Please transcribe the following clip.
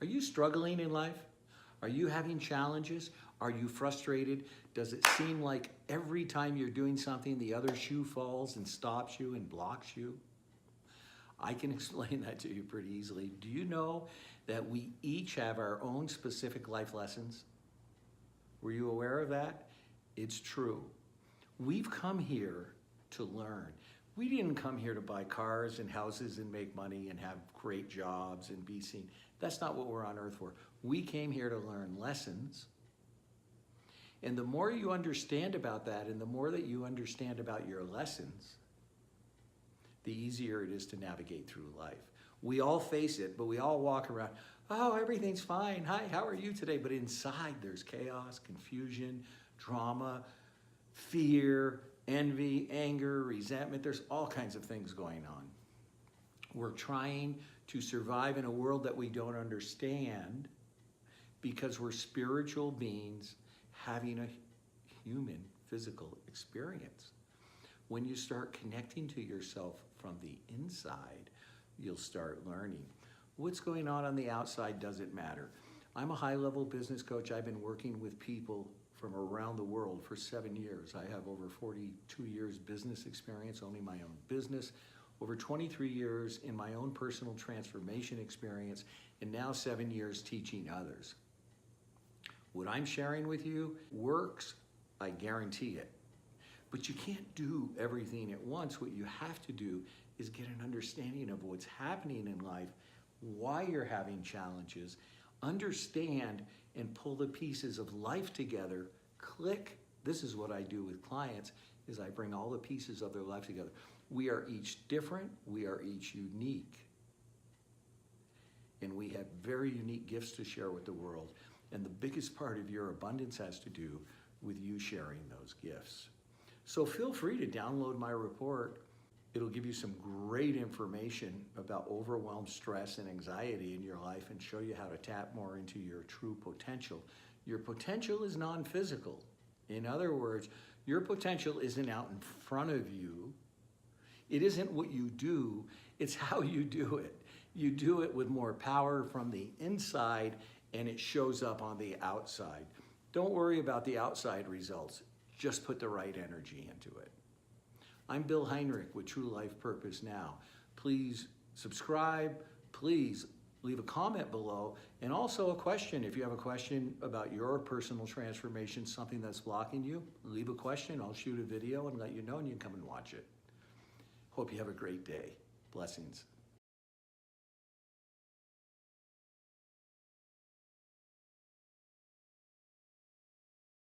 Are you struggling in life? Are you having challenges? Are you frustrated? Does it seem like every time you're doing something, the other shoe falls and stops you and blocks you? I can explain that to you pretty easily. Do you know that we each have our own specific life lessons? Were you aware of that? It's true. We've come here to learn. We didn't come here to buy cars and houses and make money and have great jobs and be seen. That's not what we're on earth for. We came here to learn lessons. And the more you understand about that and the more that you understand about your lessons, the easier it is to navigate through life. We all face it, but we all walk around, oh, everything's fine. Hi, how are you today? But inside there's chaos, confusion, drama, fear, envy, anger, resentment. There's all kinds of things going on. We're trying to survive in a world that we don't understand because we're spiritual beings having a human physical experience. When you start connecting to yourself from the inside, you'll start learning. What's going on the outside doesn't matter. I'm a high-level business coach. I've been working with people from around the world for 7 years. I have over 42 years business experience, owning my own business, over 23 years in my own personal transformation experience, and now 7 years teaching others. What I'm sharing with you works, I guarantee it. But you can't do everything at once. What you have to do is get an understanding of what's happening in life, why you're having challenges, understand and pull the pieces of life together, click. This is what I do with clients, is I bring all the pieces of their life together. We are each different, we are each unique. And we have very unique gifts to share with the world. And the biggest part of your abundance has to do with you sharing those gifts. So feel free to download my report. It'll give you some great information about overwhelm, stress, and anxiety in your life and show you how to tap more into your true potential. Your potential is non-physical. In other words, your potential isn't out in front of you. It isn't what you do, it's how you do it. You do it with more power from the inside and it shows up on the outside. Don't worry about the outside results. Just put the right energy into it. I'm Bill Heinrich with True Life Purpose Now. Please subscribe. Please leave a comment below and also a question. If you have a question about your personal transformation, something that's blocking you, leave a question. I'll shoot a video and let you know and you can come and watch it. Hope you have a great day. Blessings.